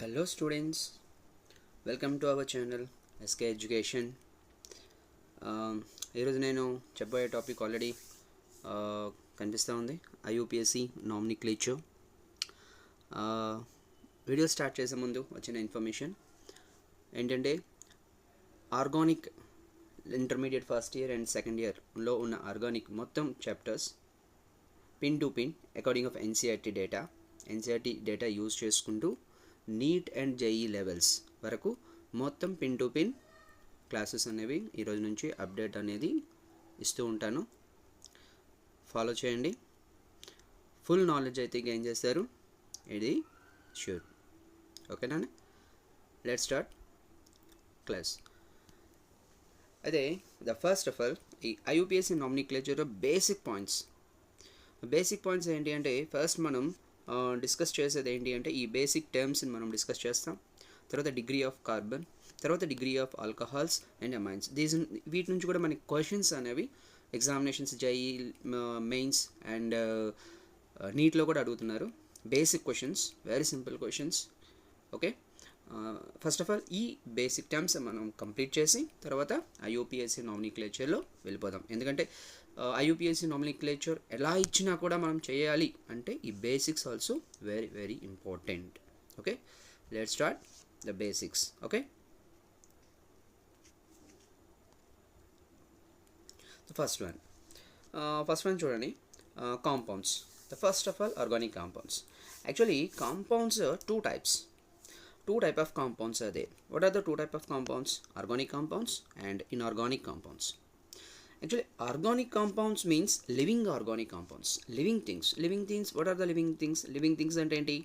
Hello students, welcome to our channel SK Education. ఈరోజు నేను చెప్పబోయే టాపిక్ ఆల్రెడీ కనిపిస్తూ ఉంది. IUPAC nomenclature. వీడియో స్టార్ట్ చేసే ముందు వచ్చిన ఇన్ఫర్మేషన్ ఏంటంటే organic intermediate first year and second ఇయర్లో ఉన్న ఆర్గానిక్ మొత్తం chapters pin to pin according of NCERT data use చేసుకుంటూ నీట్ అండ్ JEE లెవెల్స్ వరకు మొత్తం పిన్ టు పిన్ క్లాసెస్ అనేవి ఈరోజు నుంచి అప్డేట్ అనేది ఇస్తూ ఉంటాను. ఫాలో చేయండి. ఫుల్ నాలెడ్జ్ అయితే గెయిన్ చేస్తారు, ఇది ష్యూర్. ఓకేనా? Let's start class. అయితే ఫస్ట్ ఆఫ్ ఆల్ ఈ IUPAC నామినిక్లేచర్ బేసిక్ పాయింట్స్ ఏంటి అంటే ఫస్ట్ మనం డిస్కస్ చేసేది ఏంటి అంటే ఈ బేసిక్ టర్మ్స్ని మనం డిస్కస్ చేస్తాం. తర్వాత డిగ్రీ ఆఫ్ కార్బన్, తర్వాత degree of alcohols and amines. వీటి నుంచి కూడా మనకి క్వశ్చన్స్ అనేవి ఎగ్జామినేషన్స్ JEE మెయిన్స్ అండ్ నీట్లో కూడా అడుగుతున్నారు. Basic questions, very simple questions. Okay, first of all ఈ బేసిక్ టర్మ్స్ మనం కంప్లీట్ చేసి తర్వాత IUPAC నామినిక్లేచర్లో వెళ్ళిపోదాం. ఎందుకంటే IUPAC నామినిక్లేచర్ ఎలా ఇచ్చినా కూడా మనం చేయాలి అంటే ఈ basics also very very important. Okay, let's start the basics. Okay, first one చూడండి, compounds. First of all organic compounds. Actually compounds two type of compounds are there. What are the two type of compounds? Organic compounds and inorganic compounds. Actually organic compounds means living organic compounds, living things. What are the living things అంటే ఏంటి?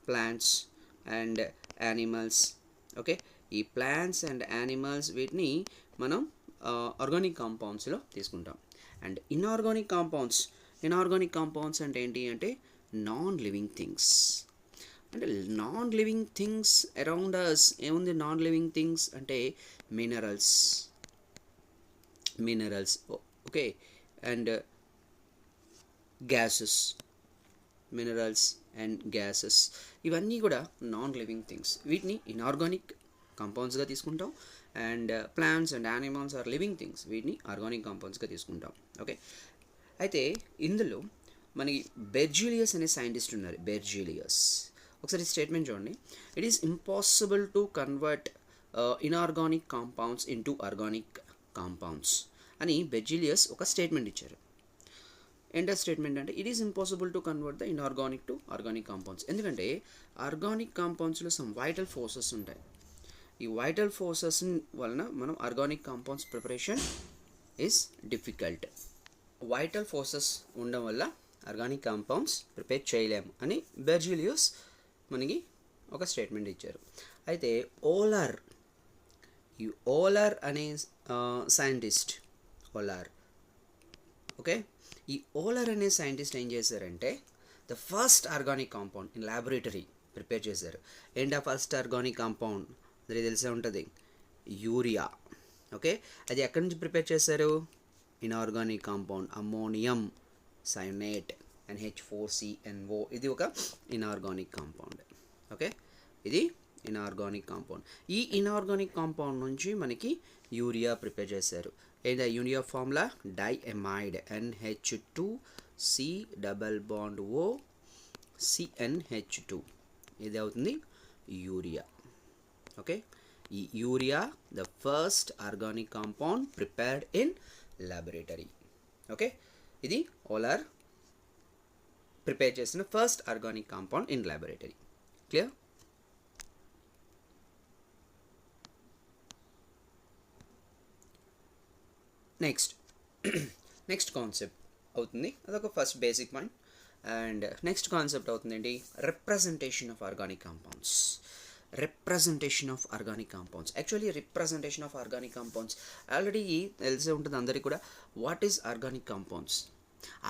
Plants and animals. Okay, ఈ plants and animals వీటిని మనం organic కాంపౌండ్స్లో తీసుకుంటాం. And inorganic compounds అంటే ఏంటి అంటే non living things. అంటే non living things around us ఏముంది? నాన్ లివింగ్ థింగ్స్ అంటే మినరల్స్. ఓకే, అండ్ గ్యాసెస్, ఇవన్నీ కూడా నాన్ లివింగ్ థింగ్స్. వీటిని ఇన్ఆర్గానిక్ కాంపౌండ్స్గా తీసుకుంటాం. And plants and animals are living things, వీటిని ఆర్గానిక్ కాంపౌండ్స్గా తీసుకుంటాం. ఓకే, అయితే ఇందులో మనకి బెర్జీలియస్ అనే సైంటిస్ట్ ఉన్నారు. ఒకసారి స్టేట్మెంట్ చూడండి. It is impossible to convert inorganic compounds into organic compounds అని బెర్జీలియస్ ఒక స్టేట్మెంట్ ఇచ్చారు. ఏంటో స్టేట్మెంట్ అంటే it is impossible to convert the inorganic to organic compounds. ఎందుకంటే ఆర్గానిక్ కాంపౌండ్స్లో సమ్ వైటల్ ఫోర్సెస్ ఉంటాయి. ఈ వైటల్ ఫోర్సెస్ వలన మనం organic compounds preparation is difficult. Vital forces ఉండడం వల్ల ఆర్గానిక్ కాంపౌండ్స్ ప్రిపేర్ చేయలేము అని బెర్జీలియస్ మనకి ఒక స్టేట్మెంట్ ఇచ్చారు. అయితే ఓలర్ అనే సైంటిస్ట్, ఓకే, ఈ ఓలర్ అనే సైంటిస్ట్ ఏం చేశారంటే the first organic compound in laboratory prepare చేశారు. ఏంటి ఆ ఫస్ట్ ఆర్గానిక్ కాంపౌండ్? అది తెలిసే ఉంటుంది, యూరియా. ఓకే, అది ఎక్కడి నుంచి ప్రిపేర్ చేశారు? Inorganic compound ammonium cyanate NH4CNO. ఇది ఒక ఇన్ఆర్గానిక్ కాంపౌండ్. ఓకే, ఇది ఇన్ఆర్గానిక్ కాంపౌండ్. ఈ ఇన్ఆర్గానిక్ కాంపౌండ్ నుంచి మనకి యూరియా ప్రిపేర్ చేశారు. ఏదా యూరియా ఫార్ములా? డైఎమైడ్ NH2C+O CnH2. ఇది అవుతుంది యూరియా. ఓకే, ఈ urea the first organic compound prepared in laboratory. Okay, ఇది ఓలర్ ప్రిపేర్ చేసిన first organic compound in laboratory. Clear? Next concept అవుతుంది, అదొక first basic point. And next concept అవుతుంది ఏంటి? Representation of organic compounds. Actually representation of organic compounds already తెలిసే ఉంటుంది అందరికీ కూడా. What is organic compounds?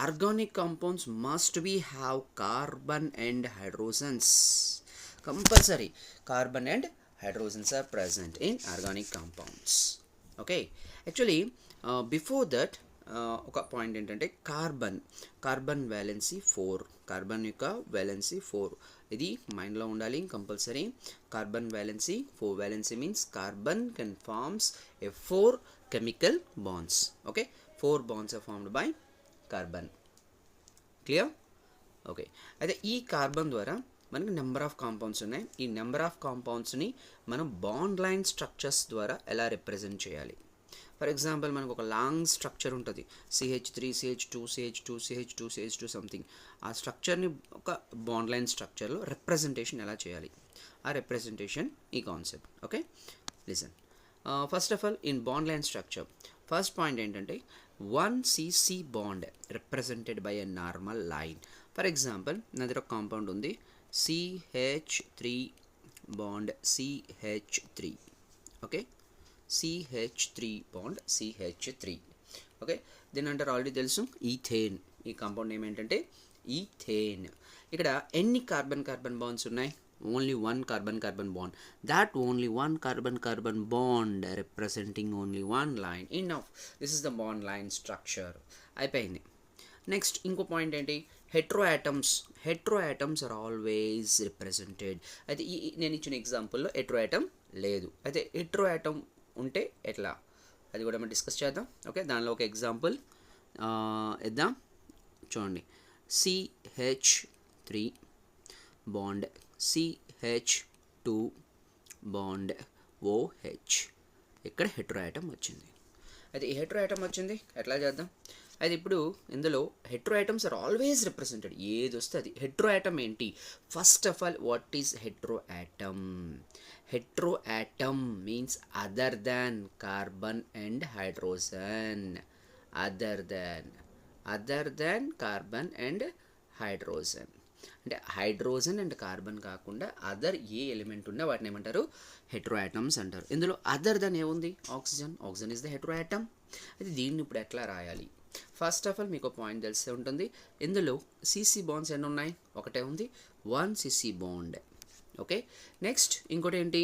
Organic compounds must be have carbon and hydrogens. Compulsory carbon and hydrogens are present in organic compounds. Okay, actually before that ఒక point ఏంటంటే carbon valency 4, carbon యొక్క valency 4, ఇది మైండ్లో ఉండాలి compulsory. Carbon valency 4, valency means carbon can forms a 4 chemical bonds. Okay, 4 bonds are formed by carbon. Clear? Okay, అయితే ఈ carbon ద్వారా మనకి నెంబర్ ఆఫ్ కాంపౌండ్స్ ఉన్నాయి. ఈ నెంబర్ ఆఫ్ కాంపౌండ్స్ని మనం బాండ్ లైన్ స్ట్రక్చర్స్ ద్వారా ఎలా రిప్రజెంట్ చేయాలి? ఫర్ ఎగ్జాంపుల్ మనకు ఒక లాంగ్ స్ట్రక్చర్ ఉంటుంది, CH3 CH2 CH2 CH2 CH2 something. ఆ స్ట్రక్చర్ని ఒక బాండ్ లైన్ స్ట్రక్చర్లో రిప్రజెంటేషన్ ఎలా చేయాలి? ఆ రిప్రజెంటేషన్ ఈ concept. Okay, listen. First of all in bond line structure first point ఏంటంటే 1 CC bond represented by a normal line. For example నా దగ్గర ఒక కాంపౌండ్ ఉంది, CH3 bond CH3. Okay, CH3 bond CH3. Okay, దీని అంటారు already తెలుసు ethane. ఈ compound name ఏంటంటే ఈథేన్. ఇక్కడ ఎన్ని కార్బన్ బాండ్స్ ఉన్నాయి? Only 1 carbon bond. that only 1 carbon bond representing only 1 line. enough. this is the bond line structure. అయిపోయింది. Next ఇంకో పాయింట్ ఏంటి? Hetero atoms are always represented. అయితే నేను ఇచ్చిన ఎగ్జాంపుల్లో హెట్రో యాటమ్ లేదు. అయితే హెట్రో యాటమ్ ఉంటే ఎట్లా, అది కూడా మనం డిస్కస్ చేద్దాం. ఓకే, దానిలో ఒక ఎగ్జాంపుల్ ఇద్దాం. చూడండి, CH3 bond CH2 bond OH. ఇక్కడ హెట్రో యాటమ్ వచ్చింది. అయితే ఈ హెట్రో యాటమ్ వచ్చింది ఎట్లా చేద్దాం? అయితే ఇప్పుడు ఇందులో hetero atoms are always represented. ఏది వస్తే అది. హెట్రో యాటమ్ ఏంటి? First of all what is hetero atom? Hetero atom means other than carbon and hydrogen. Other than carbon and hydrogen. అంటే హైడ్రోజన్ అండ్ కార్బన్ కాకుండా అదర్ ఏ element ఉన్నా వాటిని ఏమంటారు? హెట్రో యాటమ్స్ అంటారు. ఇందులో అదర్ దెన్ ఏముంది? Oxygen is the hetero atom. అయితే దీన్ని ఇప్పుడు ఎట్లా రాయాలి? ఫస్ట్ ఆఫ్ ఆల్ మీకు పాయింట్ తెలిసే ఉంటుంది, ఇందులో CC బాండ్స్ ఎన్ని ఉన్నాయి? ఒకటే ఉంది, 1 CC బాండ్. ఓకే, నెక్స్ట్ ఇంకోటి ఏంటి?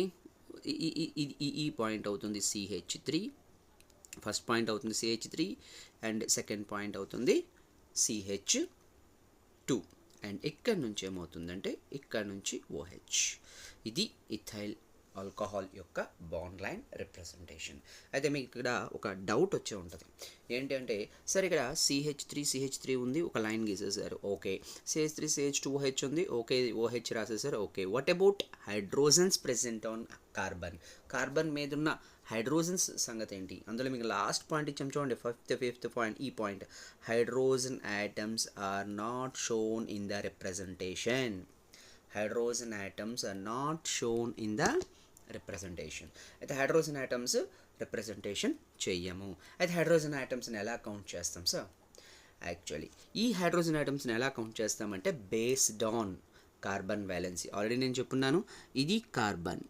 ఈ పాయింట్ అవుతుంది CH3. ఫస్ట్ పాయింట్ అవుతుంది CH3 అండ్ సెకండ్ పాయింట్ అవుతుంది CH2. అండ్ ఇక్కడ నుంచి ఏమవుతుందంటే ఇక్కడ నుంచి OH. ఇది ఇథైల్ ఆల్కహాల్ యొక్క బాండ్ లైన్ రిప్రజెంటేషన్. అయితే మీకు ఇక్కడ ఒక డౌట్ వచ్చే ఉంటుంది, ఏంటి అంటే సరే ఇక్కడ CH3 ఉంది, ఒక లైన్ గీసేసారు. ఓకే, CH3 CH2OH ఉంది, ఓకే OH రాసేసారు. Okay, what about hydrogens present on carbon మీద ఉన్న హైడ్రోజన్స్ సంగతి ఏంటి? అందులో మీకు లాస్ట్ పాయింట్ ఇచ్చాం చూడండి, ఫిఫ్త్ పాయింట్. ఈ point, hydrogen atoms are not shown in the representation. Hydrogen atoms are not shown in the representation. అయితే హైడ్రోజన్ ఐటమ్స్ రిప్రజెంటేషన్ చెయ్యము. అయితే హైడ్రోజన్ ఐటమ్స్ని ఎలా కౌంట్ చేస్తాం సార్? యాక్చువల్లీ ఈ హైడ్రోజన్ ఐటమ్స్ని ఎలా కౌంట్ చేస్తామంటే based on carbon valency. Already నేను చెప్పున్నాను, ఇది కార్బన్.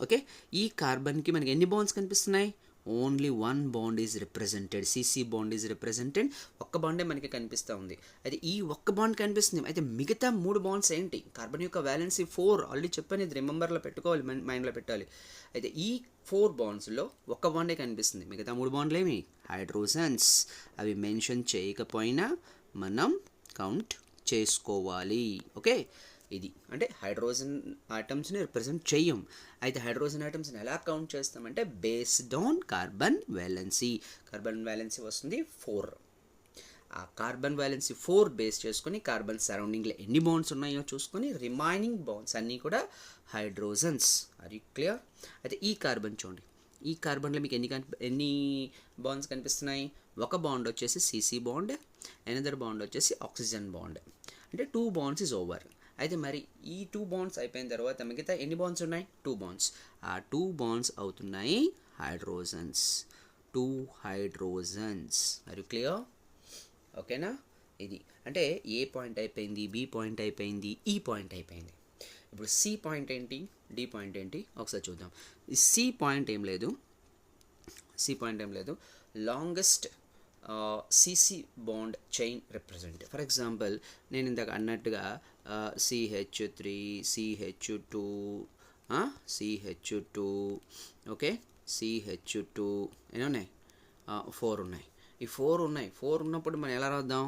ఓకే, ఈ కార్బన్కి మనకి ఎన్ని బాండ్స్ కనిపిస్తున్నాయి? Only 1 bond is represented. CC bond is represented. ఒక్క బాండే మనకి కనిపిస్తూ ఉంది. అయితే ఈ ఒక్క బాండ్ కనిపిస్తుంది. అయితే మిగతా 3 బాండ్స్ ఏంటి? కార్బన్ యొక్క వ్యాలెన్సీ 4 ఆల్రెడీ చెప్పాను, ఇది రిమెంబర్లో పెట్టుకోవాలి, మైండ్లో పెట్టాలి. అయితే ఈ 4 బాండ్స్లో ఒక్క బాండే కనిపిస్తుంది. మిగతా 3 బాండ్లు ఏమి? హైడ్రోజన్స్. అవి మెన్షన్ చేయకపోయినా మనం కౌంట్ చేసుకోవాలి. ఓకే, ఇది అంటే హైడ్రోజన్ ఐటమ్స్ని రిప్రజెంట్ చెయ్యం. అయితే హైడ్రోజన్ ఐటమ్స్ని ఎలా కౌంట్ చేస్తామంటే based on carbon valency. Carbon valency వస్తుంది 4. ఆ కార్బన్ వ్యాలెన్సీ 4 బేస్ చేసుకొని కార్బన్ సరౌండింగ్లో ఎన్ని బాండ్స్ ఉన్నాయో చూసుకొని రిమైనింగ్ బాండ్స్ అన్నీ కూడా హైడ్రోజన్స్. Are you clear? అయితే ఈ కార్బన్ చూడండి, ఈ కార్బన్లో మీకు ఎన్ని బాండ్స్ కనిపిస్తున్నాయి? ఒక బాండ్ వచ్చేసి CC బాండ్, అనదర్ బాండ్ వచ్చేసి ఆక్సిజన్ బాండ్. అంటే 2 బాండ్స్ ఈజ్ ఓవర్. అయితే మరి ఈ 2 బాండ్స్ అయిపోయిన తర్వాత మిగతా ఎన్ని బాండ్స్ ఉన్నాయి? 2 బాండ్స్. ఆ 2 బాండ్స్ అవుతున్నాయి hydrogens. 2 hydrogens. Are you clear? ఓకేనా? ఇది అంటే ఏ పాయింట్ అయిపోయింది, బి పాయింట్ అయిపోయింది, ఈ పాయింట్ అయిపోయింది. ఇప్పుడు సి పాయింట్ ఏంటి, డి పాయింట్ ఏంటి ఒకసారి చూద్దాం. ఈ సి పాయింట్ ఏం లేదు, longest CC bond chain represent. For example నేను ఇందాక అన్నట్టుగా CH3 CH2 CH2 okay, CH2 ఎన్ని ఉన్నాయి? 4 ఉన్నాయి. ఈ 4 ఉన్నాయి. 4 ఉన్నప్పుడు మనం ఎలా రాద్దాం?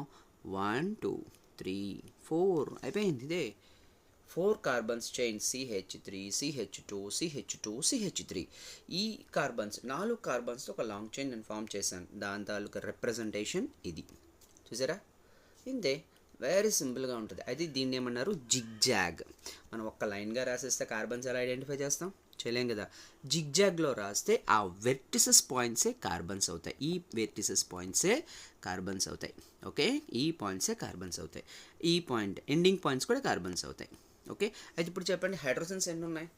1 2 3 4 అయిపోయింది. ఇదే 4 carbons chain CH3 CH2 CH2 CH3. ఈ కార్బన్స్ 4 కార్బన్స్తో ఒక లాంగ్ చైన్ నేను ఫామ్ చేశాను. దాని తాలూకా రిప్రజెంటేషన్ ఇది. చూసారా? ఇంతే, వెరీ సింపుల్గా ఉంటుంది. అది దీన్ని ఏమన్నారు? జిగ్జాగ్. మనం ఒక్క లైన్గా రాసేస్తే కార్బన్స్ ఎలా ఐడెంటిఫై చేస్తాం? చేయలేం కదా. జిగ్జాగ్లో రాస్తే ఆ వెర్టిసెస్ పాయింట్సే కార్బన్స్ అవుతాయి. ఈ వెర్టిసెస్ పాయింట్సే కార్బన్స్ అవుతాయి. ఓకే, ఈ పాయింట్సే కార్బన్స్ అవుతాయి. ఈ పాయింట్ ఎండింగ్ పాయింట్స్ కూడా కార్బన్స్ అవుతాయి. ఓకే, అయితే ఇప్పుడు చెప్పండి హైడ్రోజన్స్ ఎన్ని ఉన్నాయి?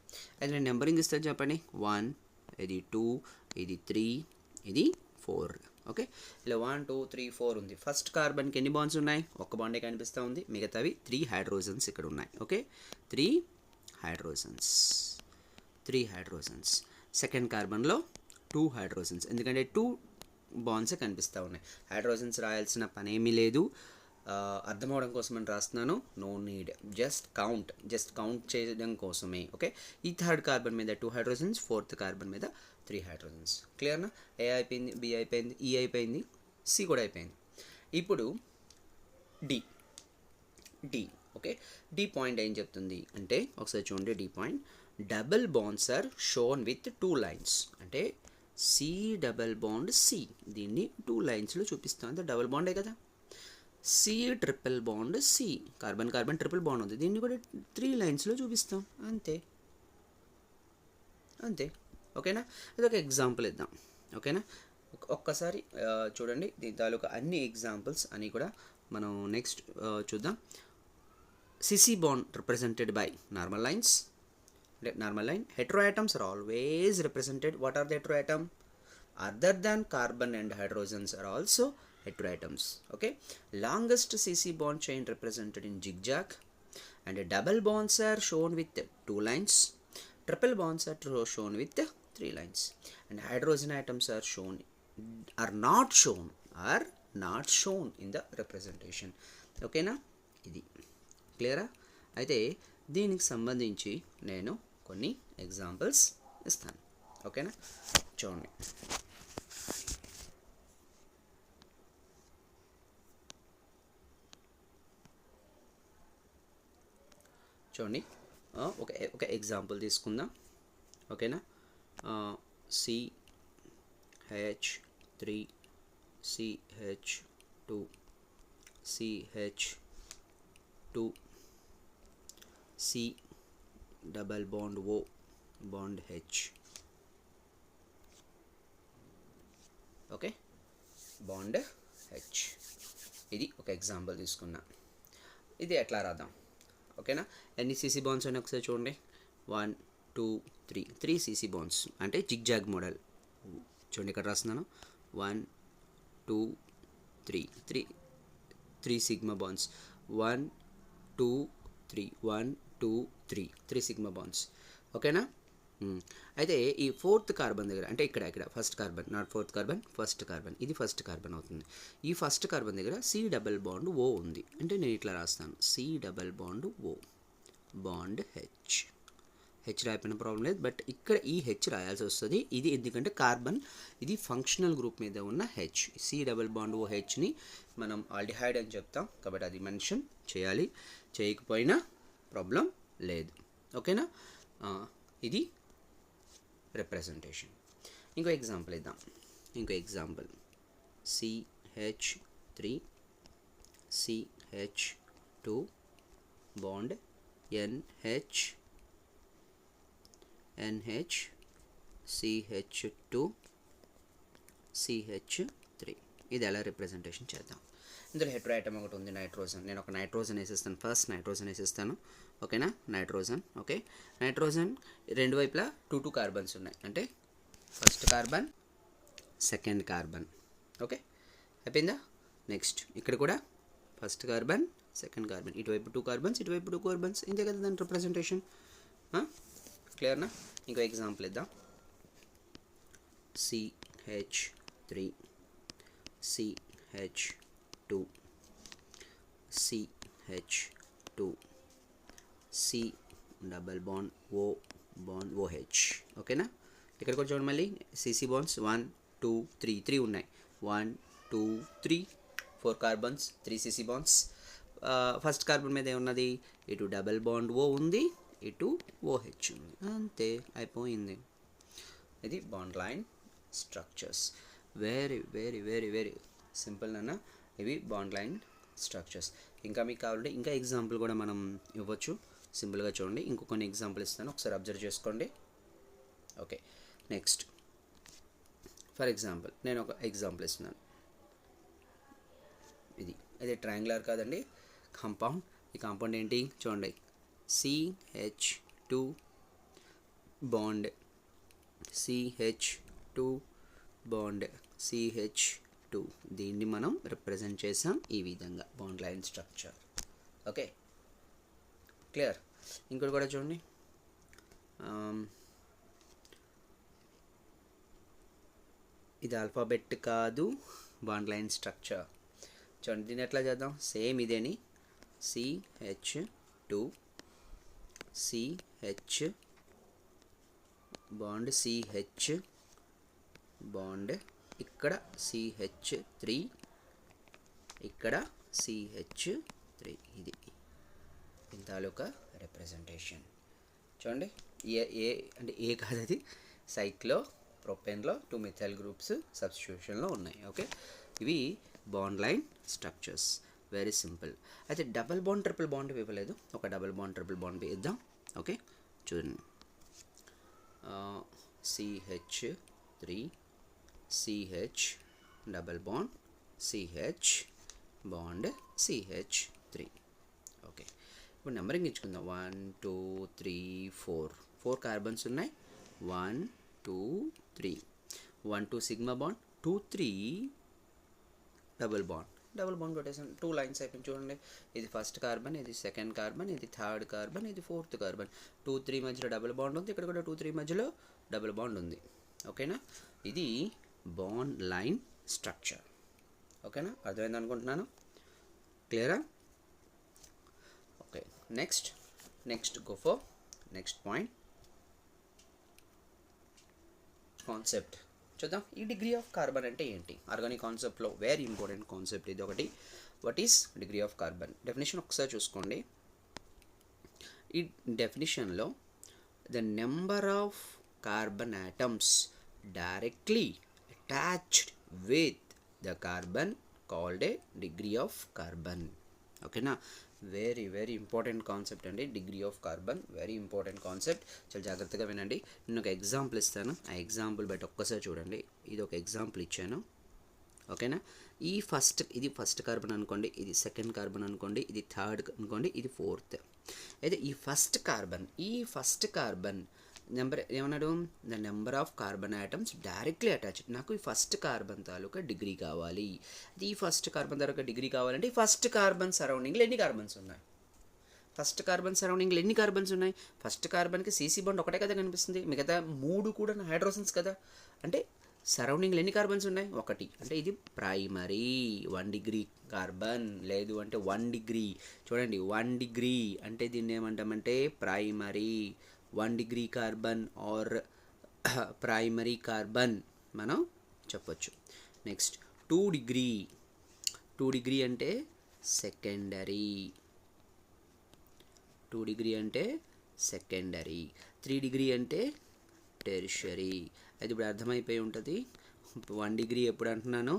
అది నేను నెంబరింగ్ ఇస్తాను చెప్పండి. 1, ఇది 2, ఇది 3, ఇది 4. ఓకే, ఇలా 1 2 3 4 ఉంది. ఫస్ట్ కార్బన్కి ఎన్ని బాండ్స్ ఉన్నాయి? ఒక్క బాండే కనిపిస్తూ ఉంది. మిగతావి 3 హైడ్రోజన్స్ ఇక్కడ ఉన్నాయి. Okay, 3 hydrogens. సెకండ్ కార్బన్లో 2 హైడ్రోజన్స్, ఎందుకంటే 2 బాండ్సే కనిపిస్తూ ఉన్నాయి. హైడ్రోజన్స్ రాయాల్సిన పని ఏమీ లేదు. అర్థం అవడం కోసం అని రాస్తున్నాను. నో నీడ్, జస్ట్ కౌంట్ చేయడం కోసమే. ఓకే, ఈ థర్డ్ కార్బన్ మీద 2 హైడ్రోజన్స్, ఫోర్త్ కార్బన్ మీద 3 హైడ్రోజన్స్. క్లియర్నా? ఏ అయిపోయింది, బి అయిపోయింది, ఈ అయిపోయింది, సి కూడా అయిపోయింది. ఇప్పుడు డి. ఓకే, డి పాయింట్ ఏం చెప్తుంది అంటే ఒకసారి చూడండి. D point, double bonds are shown with 2 lines. అంటే సి డబల్ బాండ్ సి, దీన్ని 2 లైన్స్లో చూపిస్తాం. అంటే డబుల్ బాండే కదా. C triple bond C, carbon triple bond ఉంది, దీన్ని కూడా 3 లైన్స్లో చూపిస్తాం. అంతే. ఓకేనా? ఇదొక ఎగ్జాంపుల్ ఇద్దాం. ఓకేనా? ఒక్కసారి చూడండి దీని తాలూకా అన్ని ఎగ్జాంపుల్స్ అని కూడా మనం నెక్స్ట్ చూద్దాం. CC bond represented by normal lines. Normal line. Heteroatoms are always represented. What are the heteroatom? Other than carbon and hydrogens are also heteroatoms. Okay, longest CC bond chain represented in zigzag, and double bonds are shown with 2 lines. Triple bonds are shown with 3 lines, and hydrogen atoms are not shown in the representation. Okay na? ఇది క్లియరా? అయితే దీనికి సంబంధించి నేను కొన్ని examples ఇస్తాను. ఓకేనా? చూడండి. ఒక ఎగ్జాంపుల్ తీసుకుందాం. ఓకేనా? CH3 CH2 CH2 C double bond O bond H. Okay, bond H. ఇది ఒక ఎగ్జాంపుల్ తీసుకున్నా. ఇది ఎట్లా రాద్దాం? ఓకేనా? ఎన్ని సీసీ బాండ్స్ అని ఒకసారి చూడండి. 1 2 3 సీసీ బాండ్స్ అంటే జిగ్జాగ్ మోడల్. చూడండి ఇక్కడ రాస్తున్నాను. 1 2 3 సిగ్మా బాండ్స్. 1 2 3 1 2 3 sigma bonds. ఓకేనా? అయితే ఈ ఫోర్త్ కార్బన్ దగ్గర, అంటే ఇక్కడ first carbon, not fourth carbon, first carbon, ఇది ఫస్ట్ కార్బన్ అవుతుంది. ఈ ఫస్ట్ కార్బన్ దగ్గర సి డబల్ బాండ్ O ఉంది. అంటే నేను ఇట్లా రాస్తాను. C double bond O bond H రాయిపోయిన ప్రాబ్లం లేదు, బట్ ఇక్కడ ఈ హెచ్ రాయాల్సి వస్తుంది. ఇది ఎందుకంటే కార్బన్ ఇది ఫంక్షనల్ గ్రూప్ మీద ఉన్న H. C double bond O హెచ్ని మనం ఆల్డిహైడ్ అని చెప్తాం, కాబట్టి అది మెన్షన్ చేయాలి. చేయకపోయినా ప్రాబ్లం లేదు. ఓకేనా? ఇది రిప్రజెంటేషన్. ఇంకో ఎగ్జాంపుల్ ఇద్దాం. CH3 CH2 bond NH CH2 CH3. ఇది ఎలా రిప్రజెంటేషన్ చేద్దాం? ఇందులో హెట్రోయాటమ్ ఒకటి ఉంది, నైట్రోజన్. నేను ఒక నైట్రోజన్ వేసేస్తాను. ఫస్ట్ నైట్రోజన్ వేసేస్తాను. ఓకేనా? నైట్రోజన్. ఓకే, నైట్రోజన్ రెండు వైపులా 2 కార్బన్స్ ఉన్నాయి. అంటే first carbon, second carbon. Okay, అయిపోయిందా? నెక్స్ట్ ఇక్కడ కూడా ఫస్ట్ కార్బన్, సెకండ్ కార్బన్, ఇటువైపు 2 కార్బన్స్, ఇటువైపు 2 కార్బన్స్. ఇంతే కదా దాని రిప్రజెంటేషన్. క్లియర్నా? ఇంకో ఎగ్జాంపుల్ ఇద్దాం. CH3 CH2 CH2 C double bond O bond OH. ఓకేనా? ఇక్కడ కూడా చూడండి, మళ్ళీ CC బాండ్స్ 1 2 3 ఉన్నాయి. 1 2 3 4 carbons 3 CC bonds. First carbon మీద ఏమున్నది, ఇటు డబల్ బాండ్ ఓ ఉంది, ఇటు OH ఉంది, అంతే అయిపోయింది. ఇది bond line structures. Very very very very simple అన్న ఇవి బాండ్ లైన్ స్ట్రక్చర్స్. ఇంకా మీకు కావాలంటే ఇంకా ఎగ్జాంపుల్ కూడా మనం ఇవ్వచ్చు. సింపుల్గా చూడండి, ఇంకొన్ని ఎగ్జాంపుల్ ఇస్తాను, ఒకసారి అబ్జర్వ్ చేసుకోండి. ఓకే, నెక్స్ట్ ఫర్ ఎగ్జాంపుల్ నేను ఒక ఎగ్జాంపుల్ ఇస్తున్నాను. ఇది ట్రయాంగులర్ కాదండి, కాంపౌండ్. ఈ కాంపౌండ్ ఏంటి చూడండి, CH2 bond CH2 bond CH2. దీన్ని మనం రిప్రజెంట్ చేసాం ఈ విధంగా, bond line structure. Okay, clear. ఇంకోటి కూడా చూడండి, ఇది ఆల్ఫాబెట్ కాదు, బాండ్ లైన్ స్ట్రక్చర్. చూడండి, దీన్ని ఎట్లా చేద్దాం, సేమ్ ఇదేని CH2 CH bond CH bond, ఇక్కడ CH3, ఇక్కడ CH3. ఇది దీని తాలూకా రిప్రజెంటేషన్. చూడండి, ఏ అంటే ఏ కాదు, అది సైక్లో ప్రొపెన్లో 2 మిథైల్ గ్రూప్స్ సబ్స్టిట్యూషన్లో ఉన్నాయి. ఓకే, ఇవి bond line structures, very simple. అయితే డబల్ బాండ్ ట్రిపుల్ బాండ్ ఇవ్వలేదు, ఒక డబల్ బాండ్ ట్రిపుల్ బాండ్ ఇద్దాం. ఓకే, చూడండి, CH3 CH double bond CH bond CH3. Okay, ఇప్పుడు నెంబరింగ్ ఇచ్చుకుందాం. 1 2 3 4 కార్బన్స్ ఉన్నాయి. 1 2 3 1 2 సిగ్మా బాండ్, 2 3 డబుల్ బాండ్ కొట్టేసాను. 2 లైన్స్ అయిపోయింది. చూడండి, ఇది ఫస్ట్ కార్బన్, ఇది సెకండ్ కార్బన్, ఇది థర్డ్ కార్బన్, ఇది ఫోర్త్ కార్బన్. 2 3 మధ్యలో డబుల్ బాండ్ ఉంది, ఇక్కడ కూడా 2 3 మధ్యలో డబుల్ బాండ్ ఉంది. ఓకేనా, ఇది బాండ్ లైన్ స్ట్రక్చర్. ఓకేనా, అర్థమైంది అనుకుంటున్నాను. క్లియరా? Okay, next go for next point, concept చూద్దాం. ఈ డిగ్రీ ఆఫ్ కార్బన్ అంటే ఏంటి? ఆర్గానిక్ కాన్సెప్ట్లో వెరీ ఇంపార్టెంట్ కాన్సెప్ట్ ఇది ఒకటి. What is degree of carbon? Definition ఒకసారి చూసుకోండి. ఈ డెఫినేషన్లో the number of carbon atoms directly attached with the carbon called a degree of carbon. ఓకేనా, వెరీ వెరీ ఇంపార్టెంట్ కాన్సెప్ట్ అండి, degree of carbon, very important concept. చాలా జాగ్రత్తగా వినండి. నేను ఒక ఎగ్జాంపుల్ ఇస్తాను, ఆ ఎగ్జాంపుల్ బట్టి ఒక్కసారి చూడండి. ఇది ఒక ఎగ్జాంపుల్ ఇచ్చాను. ఓకేనా, ఇది ఫస్ట్ కార్బన్ అనుకోండి, ఇది సెకండ్ కార్బన్ అనుకోండి, ఇది థర్డ్ అనుకోండి, ఇది ఫోర్త్. అయితే ఈ ఫస్ట్ కార్బన్ నెంబర్ ఏమన్నాడు, the number of carbon atoms directly attached. నాకు ఈ ఫస్ట్ కార్బన్ తాలూకా డిగ్రీ కావాలి. అది ఈ ఫస్ట్ కార్బన్ తాలూకా డిగ్రీ కావాలంటే ఈ ఫస్ట్ కార్బన్ సరౌండింగ్లో ఎన్ని కార్బన్స్ ఉన్నాయి? ఫస్ట్ కార్బన్ సరౌండింగ్లో ఎన్ని కార్బన్స్ ఉన్నాయి? ఫస్ట్ కార్బన్కి CC బాండ్ ఒకటే కదా కనిపిస్తుంది, మిగతా 3 కూడా హైడ్రోజన్స్ కదా. అంటే సరౌండింగ్లో ఎన్ని కార్బన్స్ ఉన్నాయి? 1. అంటే ఇది ప్రైమరీ 1 డిగ్రీ కార్బన్, లేదు అంటే 1 డిగ్రీ. చూడండి, 1 డిగ్రీ అంటే దీన్ని ఏమంటామంటే primary 1 degree carbon or primary carbon మనం చెప్పొచ్చు. నెక్స్ట్ 2 డిగ్రీ అంటే సెకండరీ. 2 డిగ్రీ అంటే సెకండరీ. 3 డిగ్రీ అంటే టెర్షరీ. అది ఇప్పుడు అర్థమైపోయి ఉంటుంది. 1 డిగ్రీ ఎప్పుడు అంటున్నాను,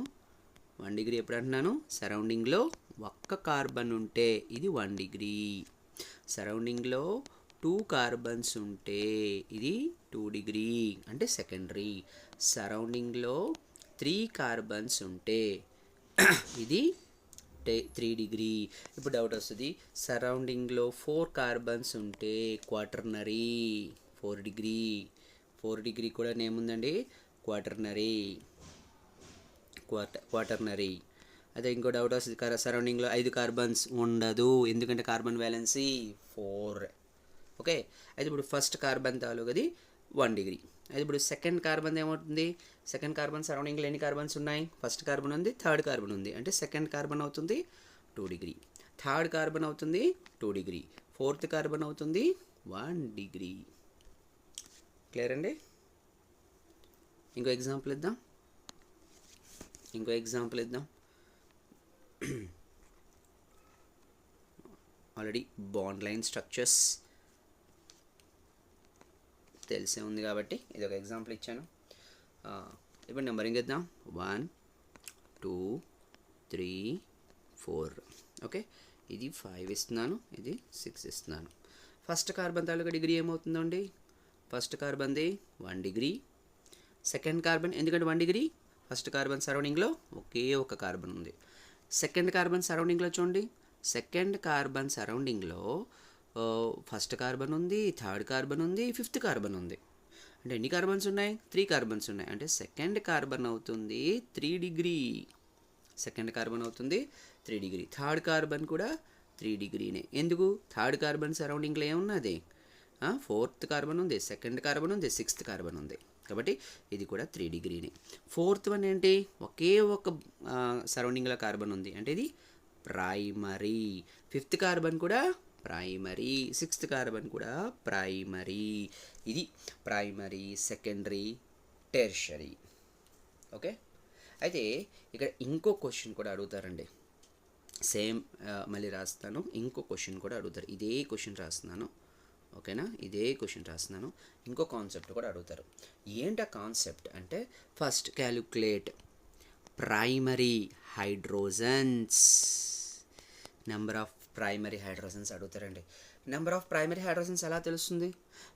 సరౌండింగ్లో ఒక్క కార్బన్ ఉంటే ఇది 1 డిగ్రీ. సరౌండింగ్లో 2 కార్బన్స్ ఉంటే ఇది 2 డిగ్రీ అంటే సెకండరీ. సరౌండింగ్లో 3 కార్బన్స్ ఉంటే ఇది 3 డిగ్రీ. ఇప్పుడు డౌట్ వస్తుంది, సరౌండింగ్లో 4 కార్బన్స్ ఉంటే క్వాటర్నరీ 4 డిగ్రీ. 4 డిగ్రీ కూడా ఏముందండి, క్వాటర్నరీ. అదే ఇంకో డౌట్ వస్తుంది, సరౌండింగ్లో 5 కార్బన్స్ ఉండదు, ఎందుకంటే కార్బన్ వ్యాలెన్సీ 4. ఓకే, అయితే ఇప్పుడు ఫస్ట్ కార్బన్ తాలూకది 1 డిగ్రీ. అయితే ఇప్పుడు సెకండ్ కార్బన్ ఏమవుతుంది, సెకండ్ కార్బన్ సరౌండింగ్లో ఎన్ని కార్బన్స్ ఉన్నాయి? ఫస్ట్ కార్బన్ ఉంది, థర్డ్ కార్బన్ ఉంది, అంటే సెకండ్ కార్బన్ అవుతుంది 2 డిగ్రీ, థర్డ్ కార్బన్ అవుతుంది 2 డిగ్రీ, ఫోర్త్ కార్బన్ అవుతుంది 1 డిగ్రీ. క్లియర్ అండి? ఇంకో ఎగ్జాంపుల్ ఇద్దాం. ఇంకో ఎగ్జాంపుల్ ఇద్దాం. ఆల్రెడీ బాండ్ లైన్ స్ట్రక్చర్స్ తెలిసే ఉంది కాబట్టి ఇది ఒక ఎగ్జాంపుల్ ఇచ్చాను. ఇప్పుడు నెంబరింగ్ ఇద్దాం. 1 2 3 4. ఓకే, ఇది 5 ఇస్తున్నాను, ఇది 6 ఇస్తున్నాను. ఫస్ట్ కార్బన్ తాలూకా డిగ్రీ ఏమవుతుందండి? ఫస్ట్ కార్బన్ది 1 డిగ్రీ. సెకండ్ కార్బన్ ఎందుకంటే 1 డిగ్రీ, ఫస్ట్ కార్బన్ సరౌండింగ్లో ఒకే ఒక కార్బన్ ఉంది. సెకండ్ కార్బన్ సరౌండింగ్లో చూడండి, సెకండ్ కార్బన్ సరౌండింగ్లో ఫస్ట్ కార్బన్ ఉంది, థర్డ్ కార్బన్ ఉంది, ఫిఫ్త్ కార్బన్ ఉంది. అంటే ఎన్ని కార్బన్స్ ఉన్నాయి? 3 కార్బన్స్ ఉన్నాయి. అంటే సెకండ్ కార్బన్ అవుతుంది 3 డిగ్రీ. సెకండ్ కార్బన్ అవుతుంది 3 డిగ్రీ. థర్డ్ కార్బన్ కూడా 3 డిగ్రీనే. ఎందుకు? థర్డ్ కార్బన్ సరౌండింగ్లో ఏమున్నది? ఫోర్త్ కార్బన్ ఉంది, సెకండ్ కార్బన్ ఉంది, సిక్స్త్ కార్బన్ ఉంది. కాబట్టి ఇది కూడా 3 డిగ్రీనే. ఫోర్త్ వన్ ఏంటి? ఒకే ఒక సరౌండింగ్లో కార్బన్ ఉంది, అంటే ఇది ప్రైమరీ. ఫిఫ్త్ కార్బన్ కూడా ప్రైమరీ, సిక్స్త్ కార్బన్ కూడా ప్రైమరీ. ఇది ప్రైమరీ, సెకండరీ, టెర్షరీ. ఓకే, అయితే ఇక్కడ ఇంకో క్వశ్చన్ కూడా అడుగుతారండి. సేమ్ మళ్ళీ రాస్తాను. ఇంకో క్వశ్చన్ కూడా అడుగుతారు. ఇదే క్వశ్చన్ రాస్తున్నాను, ఓకేనా? ఇదే క్వశ్చన్ రాస్తున్నాను. ఇంకో కాన్సెప్ట్ కూడా అడుగుతారు. ఏంటి ఆ కాన్సెప్ట్ అంటే, first calculate primary hydrogens. Number of primary hydrogens అడుగుతారండి. నెంబర్ ఆఫ్ ప్రైమరీ హైడ్రోజన్స్ ఎలా తెలుస్తుంది?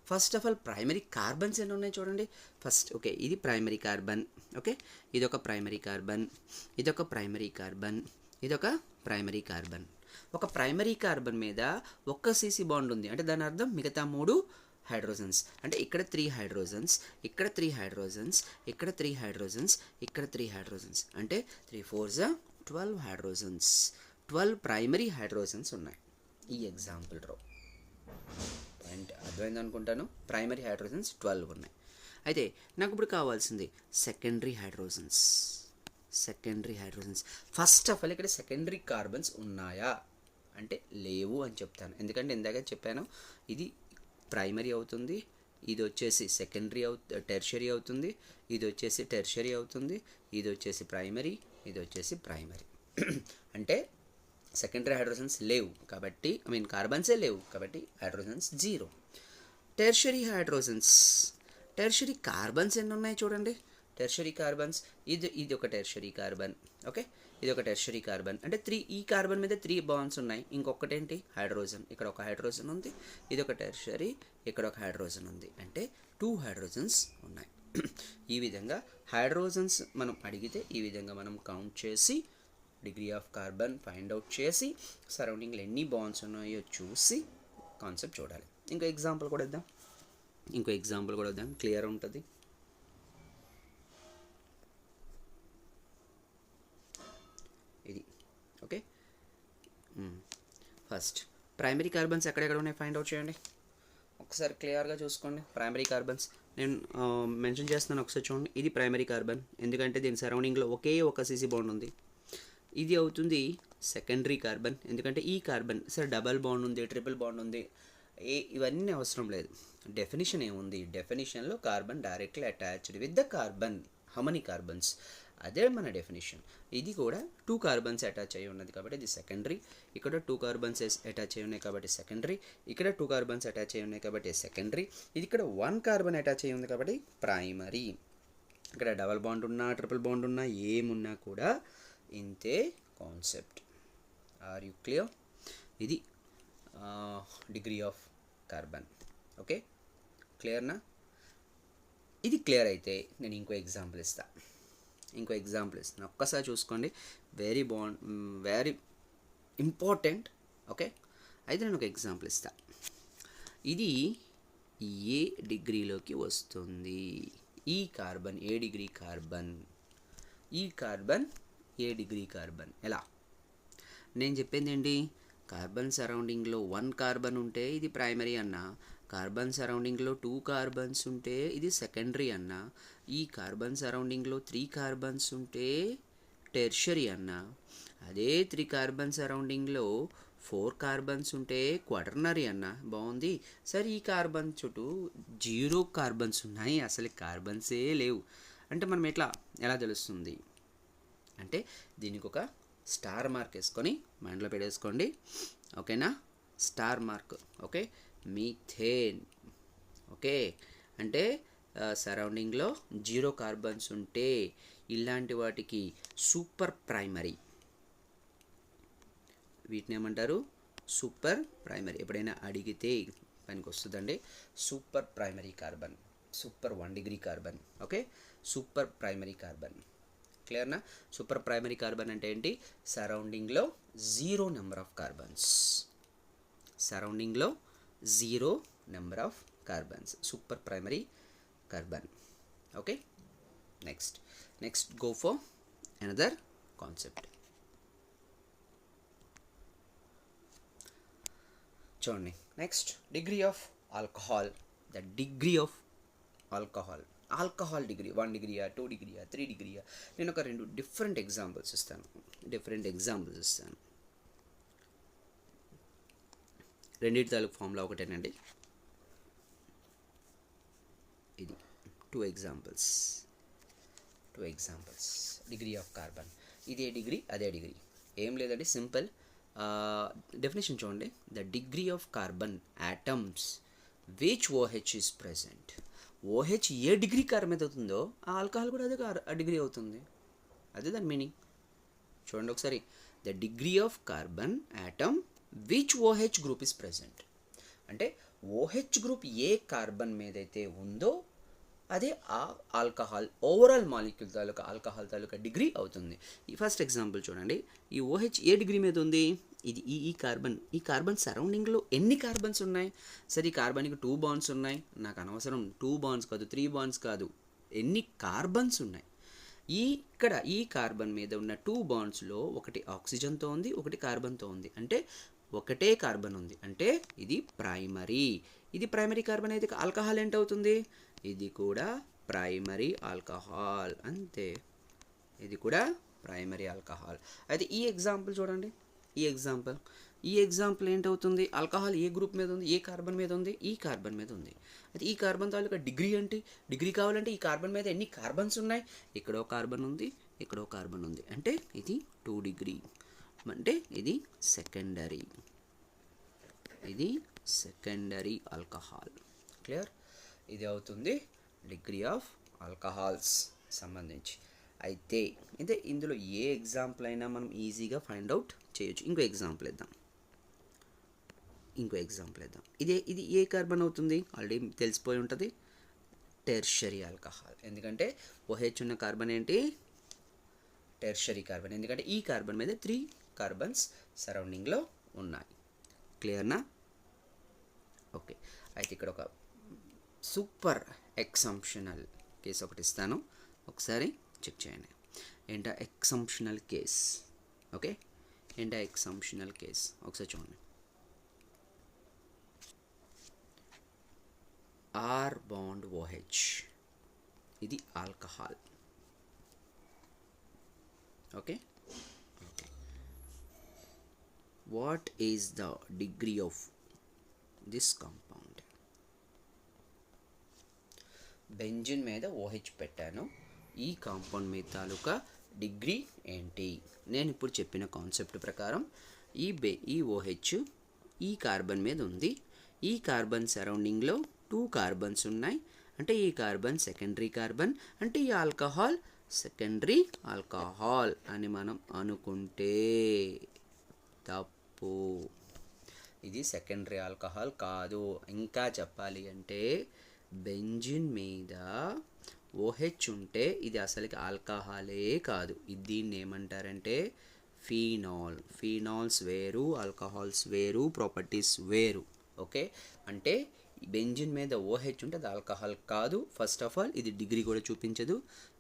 First of all primary carbons ఎన్ని ఉన్నాయి చూడండి. ఫస్ట్ ఓకే, ఇది ప్రైమరీ కార్బన్. ఓకే, ఇదొక ప్రైమరీ కార్బన్, ఇదొక ప్రైమరీ కార్బన్, ఇదొక ప్రైమరీ కార్బన్. ఒక ప్రైమరీ కార్బన్ మీద ఒక్క CC బాండ్ ఉంది అంటే దాని అర్థం మిగతా 3 హైడ్రోజన్స్. అంటే ఇక్కడ 3 హైడ్రోజన్స్, ఇక్కడ 3 హైడ్రోజన్స్, ఇక్కడ 3 హైడ్రోజన్స్, ఇక్కడ 3 హైడ్రోజన్స్. అంటే 3 4s 12 హైడ్రోజన్స్. 12 ప్రైమరీ హైడ్రోజన్స్ ఉన్నాయి ఈ ఎగ్జాంపుల్ రో. పాయింట్ అర్థమైంది అనుకుంటాను. ప్రైమరీ హైడ్రోజన్స్ 12 ఉన్నాయి. అయితే నాకు ఇప్పుడు కావాల్సింది secondary hydrogens. Secondary hydrogens first of all ఇక్కడ సెకండరీ కార్బన్స్ ఉన్నాయా అంటే లేవు అని చెప్తాను. ఎందుకంటే ఇందాక చెప్పాను, ఇది ప్రైమరీ అవుతుంది, ఇది వచ్చేసి సెకండరీ టెర్షరీ అవుతుంది, ఇది వచ్చేసి టెర్షరీ అవుతుంది, ఇది వచ్చేసి ప్రైమరీ, ఇది వచ్చేసి ప్రైమరీ. అంటే సెకండరీ హైడ్రోజన్స్ లేవు కాబట్టి, కార్బన్సే లేవు కాబట్టి hydrogens 0. Tertiary hydrogens, tertiary carbons ఎన్ని ఉన్నాయి చూడండి. టెర్షరీ కార్బన్స్ ఇది ఒక టెర్షరీ కార్బన్. ఓకే, ఇది ఒక టెర్షరీ కార్బన్. అంటే 3, ఈ కార్బన్ మీద 3 బాండ్స్ ఉన్నాయి. ఇంకొకటేంటి? హైడ్రోజన్. ఇక్కడ ఒక హైడ్రోజన్ ఉంది, ఇది ఒక టెర్షరీ, ఇక్కడ ఒక హైడ్రోజన్ ఉంది. అంటే 2 హైడ్రోజన్స్ ఉన్నాయి. ఈ విధంగా హైడ్రోజన్స్ మనం అడిగితే ఈ విధంగా మనం కౌంట్ చేసి degree of carbon find out చేసి సరౌండింగ్లో ఎన్ని బాండ్స్ ఉన్నాయో చూసి కాన్సెప్ట్ చూడాలి. ఇంకో ఎగ్జాంపుల్ కూడా ఇద్దాం, క్లియర్ ఉంటుంది. ఇది ఓకే. ఫస్ట్ ప్రైమరీ కార్బన్స్ ఎక్కడెక్కడ ఉన్నాయి ఫైండ్ అవుట్ చేయండి. ఒకసారి క్లియర్గా చూసుకోండి. ప్రైమరీ కార్బన్స్ నేను మెన్షన్ చేస్తున్నాను, ఒకసారి చూడండి. ఇది ప్రైమరీ కార్బన్ ఎందుకంటే దీని సరౌండింగ్లో ఒకే ఒక CC బాండ్ ఉంది. ఇది అవుతుంది సెకండరీ కార్బన్ ఎందుకంటే ఈ కార్బన్ సరే డబల్ బాండ్ ఉంది, ట్రిపుల్ బాండ్ ఉంది, ఇవన్నీ అవసరం లేదు. డెఫినిషన్ ఏముంది? డెఫినిషన్లో carbon directly attached with the carbon. How many carbons? అదే మన డెఫినిషన్. ఇది కూడా 2 కార్బన్స్ అటాచ్ అయ్యి ఉన్నది కాబట్టి ఇది సెకండరీ. ఇక్కడ 2 కార్బన్స్ అటాచ్ అయ్యి ఉన్నాయి కాబట్టి సెకండరీ. ఇక్కడ 2 కార్బన్స్ అటాచ్ అయ్యి ఉన్నాయి కాబట్టి సెకండరీ. ఇది ఇక్కడ 1 కార్బన్ అటాచ్ అయ్యి ఉంది కాబట్టి ప్రైమరీ. ఇక్కడ డబల్ బాండ్ ఉన్నా, ట్రిపుల్ బాండ్ ఉన్నా, ఏమున్నా కూడా ఇంతే కాన్సెప్ట్. Are you clear? ఇది డిగ్రీ ఆఫ్ కార్బన్. ఓకే, క్లియర్నా? ఇది క్లియర్ అయితే నేను ఇంకో ఎగ్జాంపుల్ ఇస్తాను. ఒక్కసారి చూసుకోండి. Very important. ఓకే, అయితే నేను ఒక ఎగ్జాంపుల్ ఇస్తాను. ఇది ఏ డిగ్రీలోకి వస్తుంది? ఈ కార్బన్ ఏ డిగ్రీ కార్బన్, ఈ కార్బన్ ఏ డిగ్రీ కార్బన్. ఎలా? నేను చెప్పింది ఏంటి? కార్బన్ సరౌండింగ్లో 1 కార్బన్ ఉంటే ఇది ప్రైమరీ అన్న, కార్బన్ సరౌండింగ్లో 2 కార్బన్స్ ఉంటే ఇది సెకండరీ అన్న, ఈ కార్బన్ సరౌండింగ్లో 3 కార్బన్స్ ఉంటే టెర్షరీ అన్న, అదే 3 కార్బన్ సరౌండింగ్లో 4 కార్బన్స్ ఉంటే క్వాటర్నరీ అన్న. బాగుంది. సరే, ఈ కార్బన్ చుట్టూ 0 కార్బన్స్ ఉన్నాయి, అసలు కార్బన్సే లేవు అంటే మనం ఎలా తెలుస్తుంది? అంటే దీనికి ఒక స్టార్ మార్క్ వేసుకొని మైండ్లో పెట్టేసుకోండి, ఓకేనా? Star mark, okay. Methane, okay. అంటే సరౌండింగ్లో 0 కార్బన్స్ ఉంటే ఇలాంటి వాటికి సూపర్ ప్రైమరీ, వీటిని ఏమంటారు? Super primary. ఎప్పుడైనా అడిగితే పనికి వస్తుందండి. Super primary carbon, super 1 degree carbon, okay. Super primary carbon, క్లియర్నా? సూపర్ ప్రైమరీ కార్బన్ అంటే ఏంటి? సరౌండింగ్లో 0 నెంబర్ ఆఫ్ కార్బన్స్, సరౌండింగ్లో 0 number of carbons, super primary carbon, okay. Next go for another concept. చూడండి, next degree of alcohol. The degree of alcohol degree 1 డిగ్రీయా, 2 డిగ్రీయా, 3 డిగ్రీయా? నేను ఒక 2 డిఫరెంట్ ఎగ్జాంపుల్స్ ఇస్తాను. రెండింటి తాలూకు ఫార్ములా ఒకటేనండి. ఇది 2 ఎగ్జాంపుల్స్. డిగ్రీ ఆఫ్ కార్బన్, ఇదే డిగ్రీ అదే డిగ్రీ, ఏం లేదండి, సింపుల్. డెఫినేషన్ చూడండి. The degree of carbon atoms which OH is present. OH A degree carbon మీద అవుతుందో ఆ ఆల్కహాల్ కూడా అదే డిగ్రీ అవుతుంది. అదే దాని మీనింగ్. చూడండి ఒకసారి. The degree of carbon atom which OH group is present అంటే OH గ్రూప్ ఏ కార్బన్ మీద అయితే ఉందో అదే ఆ ఆల్కహాల్ ఓవరాల్ మాలిక్యూల్ తాలూకా ఆల్కహాల్ తాలూకా డిగ్రీ అవుతుంది. ఈ ఫస్ట్ ఎగ్జాంపుల్ చూడండి. ఈ OH ఏ డిగ్రీ మీద ఉంది? ఇది ఈ కార్బన్ సరౌండింగ్లో ఎన్ని కార్బన్స్ ఉన్నాయి? సరే, ఈ కార్బన్కి 2 బాండ్స్ ఉన్నాయి, నాకు అనవసరం. 2 బాండ్స్ కాదు, 3 బాండ్స్ కాదు, ఎన్ని కార్బన్స్ ఉన్నాయి? ఈ కార్బన్ మీద ఉన్న 2 బాండ్స్లో ఒకటి ఆక్సిజన్తో ఉంది, ఒకటి కార్బన్తో ఉంది. అంటే ఒకటే కార్బన్ ఉంది, అంటే ఇది ప్రైమరీ. ఇది ప్రైమరీ కార్బన్ అయితే ఆల్కహాల్ ఏంటవుతుంది? ఇది కూడా ప్రైమరీ ఆల్కహాల్, అంతే. ఇది కూడా ప్రైమరీ ఆల్కహాల్. అయితే ఈ ఎగ్జాంపుల్ చూడండి. ఈ ఎగ్జాంపుల్ ఏంటవుతుంది? ఆల్కహాల్ ఏ గ్రూప్ మీద ఉంది? ఏ కార్బన్ మీద ఉంది? ఈ కార్బన్ మీద ఉంది. అయితే ఈ కార్బన్ తాలూకా డిగ్రీ ఏంటి? డిగ్రీ కావాలంటే ఈ కార్బన్ మీద ఎన్ని కార్బన్స్ ఉన్నాయి? ఇక్కడో కార్బన్ ఉంది, ఇక్కడో కార్బన్ ఉంది, అంటే ఇది 2 డిగ్రీ. అంటే ఇది సెకండరీ ఆల్కహాల్. క్లియర్? ఇది అవుతుంది డిగ్రీ ఆఫ్ ఆల్కహాల్స్ సంబంధించి. అయితే ఇందులో ఏ ఎగ్జాంపుల్ అయినా మనం ఈజీగా ఫైండ్ అవుట్ చేయొచ్చు. ఇంకో ఎగ్జాంపుల్ ఇద్దాం. ఇది ఏ కార్బన్ అవుతుంది? ఆల్రెడీ తెలిసిపోయి ఉంటుంది, టెర్షరీ ఆల్కహాల్. ఎందుకంటే OH ఉన్న కార్బన్ ఏంటి? Tertiary carbon. ఎందుకంటే ఈ కార్బన్ మీద 3 కార్బన్స్ సరౌండింగ్లో ఉన్నాయి. క్లియర్నా? ఓకే. అయితే ఇక్కడ ఒక సూపర్ ఎక్సంప్షనల్ కేస్ ఒకటి ఇస్తాను, ఒకసారి చెక్ చేయండి. ఏంటా ఎక్సంప్షనల్ కేస్? ఓకే, ఏంటా ఎక్సంప్షనల్ కేస్? ఒకసారి చూడండి. R బాండ్ OH, ఇది alcohol. Okay. What is the degree of this compound? Benzene మీద OH పెట్టాను, ఈ కాంపౌండ్ మీద తాలూకా డిగ్రీ ఏంటి? నేను ఇప్పుడు చెప్పిన కాన్సెప్ట్ ప్రకారం ఈ OH ఈ కార్బన్ మీద ఉంది, ఈ కార్బన్ సరౌండింగ్లో 2 కార్బన్స్ ఉన్నాయి, అంటే ఈ కార్బన్ సెకండరీ కార్బన్, అంటే ఈ ఆల్కహాల్ సెకండరీ ఆల్కహాల్ అని మనం అనుకుంటే తప్పు. ఇది సెకండరీ ఆల్కహాల్ కాదు. ఇంకా చెప్పాలి అంటే బెంజిన్ మీద OH ఉంటే ఇది అసలుకి ఆల్కహాలే కాదు. దీన్ని ఏమంటారంటే ఫీనాల్స్ వేరు, ఆల్కహాల్స్ వేరు, ప్రాపర్టీస్ వేరు. ఓకే, అంటే బెంజిన్ మీద OH ఉంటే అది ఆల్కహాల్ కాదు. ఫస్ట్ ఆఫ్ ఆల్ ఇది డిగ్రీ కూడా చూపించదు.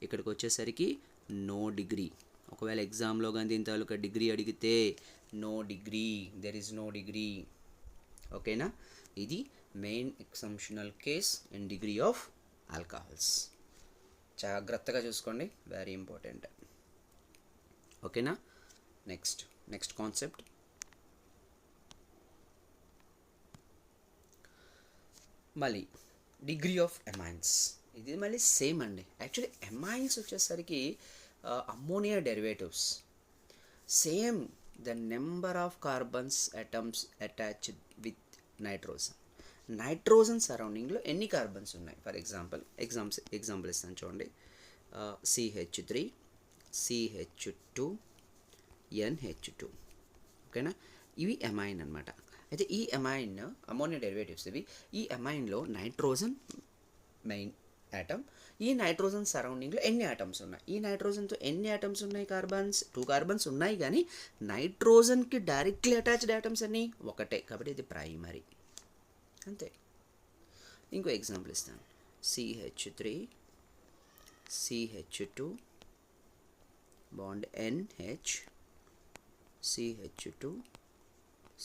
ఇక్కడికి వచ్చేసరికి నో డిగ్రీ. ఒకవేళ ఎగ్జామ్లో కానీ దీని తాలూకా డిగ్రీ అడిగితే no degree, there is no degree. ఓకేనా? ఇది main exceptional case in degree of alcohols. జాగ్రత్తగా చూసుకోండి, వెరీ ఇంపార్టెంట్. ఓకేనా? Next concept. మళ్ళీ డిగ్రీ ఆఫ్ ఎమైన్స్. ఇది మళ్ళీ సేమ్ అండి. యాక్చువల్లీ ఎమైన్స్ వచ్చేసరికి ammonia derivatives same the number of carbons atoms attached with nitrogen. Nitrogen సరౌండింగ్లో ఎన్ని కార్బన్స్ ఉన్నాయి? ఫర్ ఎగ్జాంపుల్ ఇస్తాను చూడండి. CH3 CH2 NH2. ఓకేనా? ఇవి ఎమైన్ అనమాట. అయితే ఈ ఎమైన్ అమోనియా డెరివేటివ్స్ ఇవి. ఈ ఎమైన్లో నైట్రోజన్ మెయిన్ యాటమ్. ఈ నైట్రోజన్ సరౌండింగ్లో ఎన్ని యాటమ్స్ ఉన్నాయి? ఈ నైట్రోజన్తో ఎన్ని యాటమ్స్ ఉన్నాయి? కార్బన్స్ 2 కార్బన్స్ ఉన్నాయి, కానీ నైట్రోజన్కి డైరెక్ట్లీ అటాచ్డ్ యాటమ్స్ అన్ని ఒకటే, కాబట్టి ఇది ప్రైమరీ. అంతే. ఇంకో ఎగ్జాంపుల్ ఇస్తాను. CH3 CH2 bond NH CH2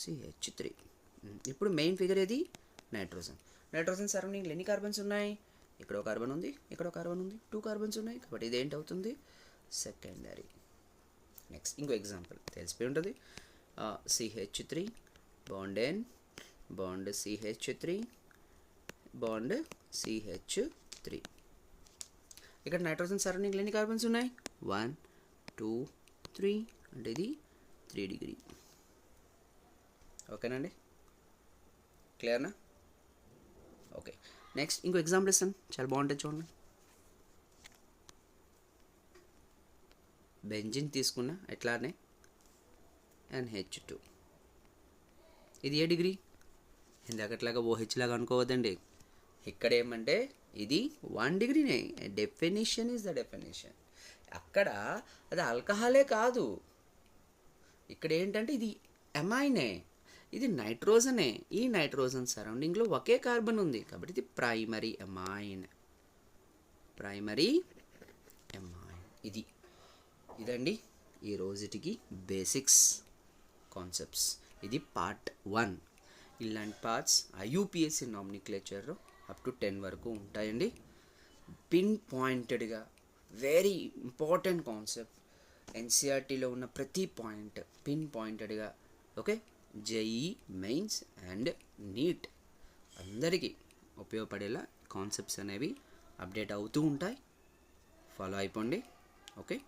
CH3. ఇప్పుడు మెయిన్ ఫిగర్ ఏది? నైట్రోజన్ సరౌండింగ్లో ఎన్ని కార్బన్స్ ఉన్నాయి? ఇక్కడ ఒక కార్బన్ ఉంది, ఇక్కడ ఒక కార్బన్ ఉంది, 2 కార్బన్స్ ఉన్నాయి, కాబట్టి ఇది ఏంటవుతుంది? సెకండరీ. నెక్స్ట్ ఇంకో ఎగ్జాంపుల్ తెలిసిపోయి ఉంటుంది. CH3 bond N bond CH3 bond CH3. ఇక్కడ నైట్రోజన్ సరౌండింగ్లో ఎన్ని కార్బన్స్ ఉన్నాయి? 1 2 3, అంటే ఇది 3 డిగ్రీ. ఓకేనండి, క్లియర్నా? ఓకే. నెక్స్ట్ ఇంకో ఎగ్జాంపుల్ ఇస్తాను, చాలా బాగుంటుంది చూడండి. బెంజిన్ తీసుకున్నా ఎట్లానే NH2. ఇది ఏ డిగ్రీ? ఇందాకట్లాగా OH లాగా అనుకోవద్దండి. ఇక్కడ ఏమంటే ఇది 1 డిగ్రీనే. Definition is the definition. అక్కడ అది ఆల్కహాలే కాదు, ఇక్కడ ఏంటంటే ఇది ఎమైనే, ఇది నైట్రోజనే. ఈ నైట్రోజన్ సరౌండింగ్లో ఒకే కార్బన్ ఉంది, కాబట్టి ఇది ప్రైమరీ ఎమైన్. ఇదండి ఈ రోజుటికి బేసిక్స్ కాన్సెప్ట్స్. ఇది పార్ట్ 1. ఇలాంటి పార్ట్స్ IUPAC నామినిక్లేచర్లో అప్ టు 10 వరకు ఉంటాయండి. పిన్ పాయింటెడ్గా వెరీ ఇంపార్టెంట్ కాన్సెప్ట్, NCERTలో ఉన్న ప్రతి పాయింట్ పిన్ పాయింటెడ్గా. ఓకే, JEE మెయిన్స్ అండ్ నీట్ అందరికీ ఉపయోగపడేలా కాన్సెప్ట్స్ అనేవి అప్డేట్ అవుతూ ఉంటాయి. ఫాలో అయిపోండి. Okay,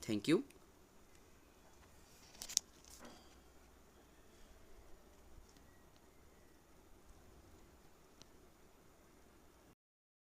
thank you.